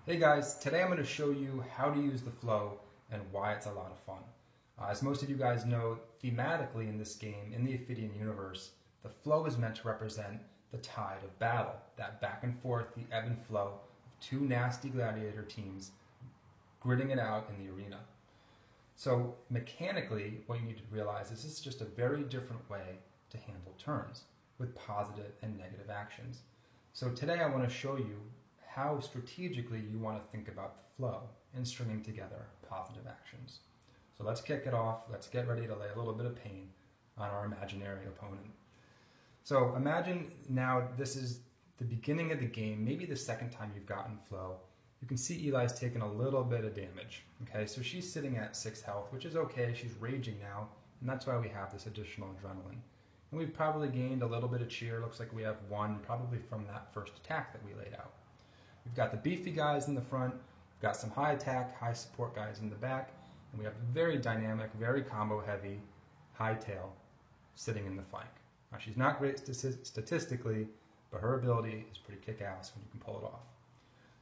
Hey guys, today I'm going to show you how to use the flow and why it's a lot of fun. As most of you guys know, thematically in this game, in the Ophidian Universe, the flow is meant to represent the tide of battle, that back and forth, the ebb and flow of two nasty gladiator teams gritting it out in the arena. So mechanically, what you need to realize is this is just a very different way to handle turns with positive and negative actions. So today I want to show you how strategically you want to think about the flow and stringing together positive actions. So let's kick it off. Let's get ready to lay a little bit of pain on our imaginary opponent. So imagine now this is the beginning of the game, maybe the second time you've gotten flow. You can see Eli's taken a little bit of damage. Okay, so she's sitting at 6 health, which is okay. She's raging now, and that's why we have this additional adrenaline. And we've probably gained a little bit of cheer. Looks like we have one, probably from that first attack that we laid out. We've got the beefy guys in the front, we've got some high attack, high support guys in the back, and we have a very dynamic, very combo heavy high tail sitting in the flank. Now she's not great statistically, but her ability is pretty kick-ass when you can pull it off.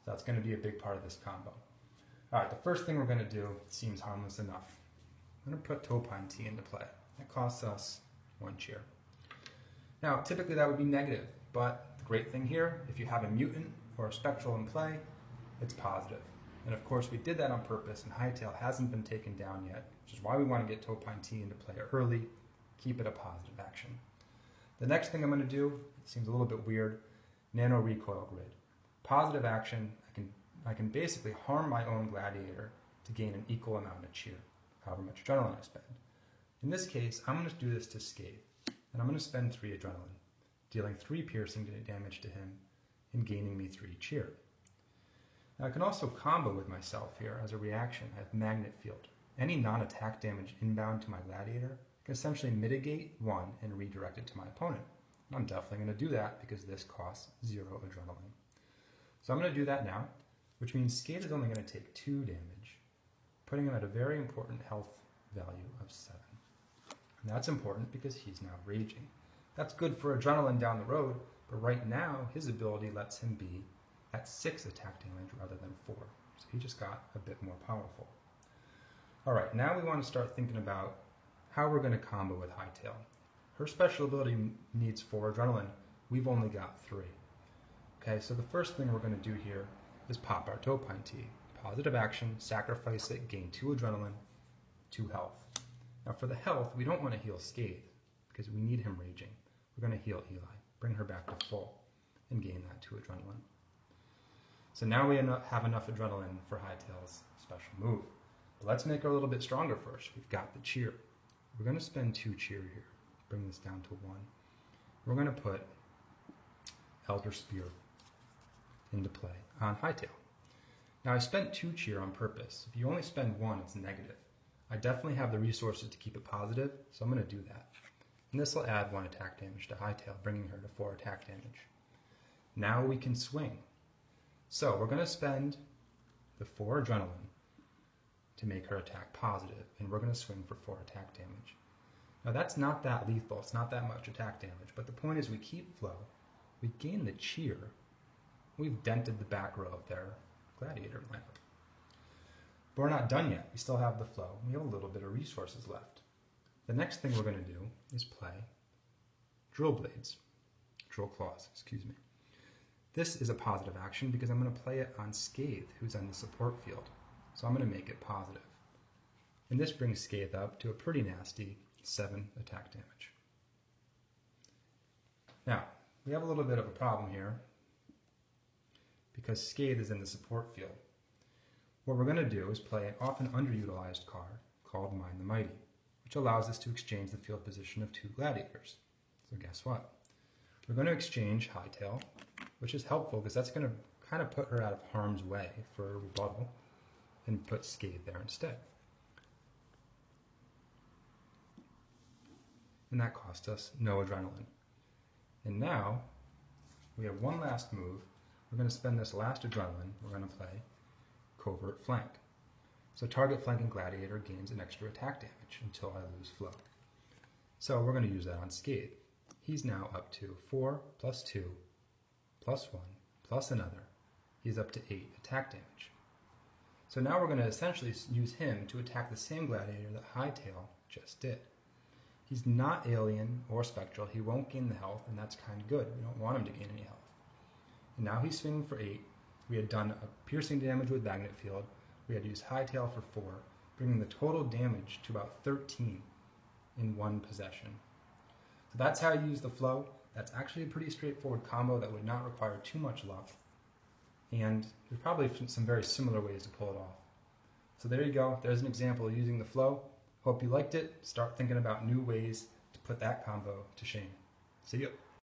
So that's going to be a big part of this combo. Alright, the first thing we're going to do seems harmless enough. I'm going to put Topine T into play. That costs us 1 cheer. Now, typically that would be negative, but the great thing here, if you have a mutant or a spectral in play, it's positive. And of course we did that on purpose, and Hightail hasn't been taken down yet, which is why we want to get Topine T into play early, keep it a positive action. The next thing I'm going to do, it seems a little bit weird, Nano Recoil Grid. Positive action, I can basically harm my own gladiator to gain an equal amount of cheer, however much adrenaline I spend. In this case, I'm going to do this to Scathe, and I'm going to spend 3 adrenaline, dealing 3 piercing damage to him, and gaining me 3 cheer. Now I can also combo with myself here as a reaction. I have Magnet Field. Any non-attack damage inbound to my gladiator can essentially mitigate 1 and redirect it to my opponent. And I'm definitely going to do that because this costs 0 adrenaline. So I'm going to do that now, which means Scathe is only going to take 2 damage, putting him at a very important health value of 7. And that's important because he's now raging. That's good for adrenaline down the road, but right now his ability lets him be at 6 attack damage rather than 4. So he just got a bit more powerful. Alright, now we want to start thinking about how we're going to combo with Hightail. Her special ability needs 4 adrenaline. We've only got 3. Okay, so the first thing we're going to do here is pop our Topine T. Positive action, sacrifice it, gain 2 adrenaline, 2 health. Now for the health, we don't want to heal Scathe because we need him raging. We're going to heal Eli, bring her back to full, and gain that 2 adrenaline. So now we have enough adrenaline for Hightail's special move. But let's make her a little bit stronger first. We've got the cheer. We're going to spend 2 cheer here, bring this down to 1. We're going to put Elder Spear into play on Hightail. Now I spent 2 cheer on purpose. If you only spend 1, it's negative. I definitely have the resources to keep it positive, so I'm going to do that. And this will add 1 attack damage to Hightail, bringing her to 4 attack damage. Now we can swing. So we're going to spend the 4 adrenaline to make her attack positive, and we're going to swing for 4 attack damage. Now that's not that lethal, it's not that much attack damage, but the point is we keep flow, we gain the cheer, we've dented the back row of their gladiator lineup. But we're not done yet. We still have the flow. We have a little bit of resources left. The next thing we're going to do is play Drill Claws, excuse me. This is a positive action because I'm going to play it on Scathe, who's on the support field. So I'm going to make it positive. And this brings Scathe up to a pretty nasty 7 attack damage. Now, we have a little bit of a problem here because Scathe is in the support field. What we're going to do is play an often underutilized card called Mind the Mighty, which allows us to exchange the field position of 2 gladiators. So guess what? We're going to exchange Hightail, which is helpful because that's going to kind of put her out of harm's way for a rebuttal, and put Scathe there instead. And that cost us no adrenaline. And now, we have one last move. We're going to spend this last adrenaline, we're going to play Covert Flank. So target flanking gladiator gains an extra attack damage until I lose flow. So we're going to use that on Scathe. He's now up to 4 plus 2 plus 1 plus another He's up to 8 attack damage. So now we're going to essentially use him to attack the same gladiator that Hightail just did. He's not alien or spectral. He won't gain the health, and that's kind of good. We don't want him to gain any health. And now he's swinging for 8. We had done a piercing damage with Magnet Field. We had used Hightail for 4, bringing the total damage to about 13 in one possession. So that's how you use the flow. That's actually a pretty straightforward combo that would not require too much luck. And there's probably some very similar ways to pull it off. So there you go. There's an example of using the flow. Hope you liked it. Start thinking about new ways to put that combo to shame. See ya.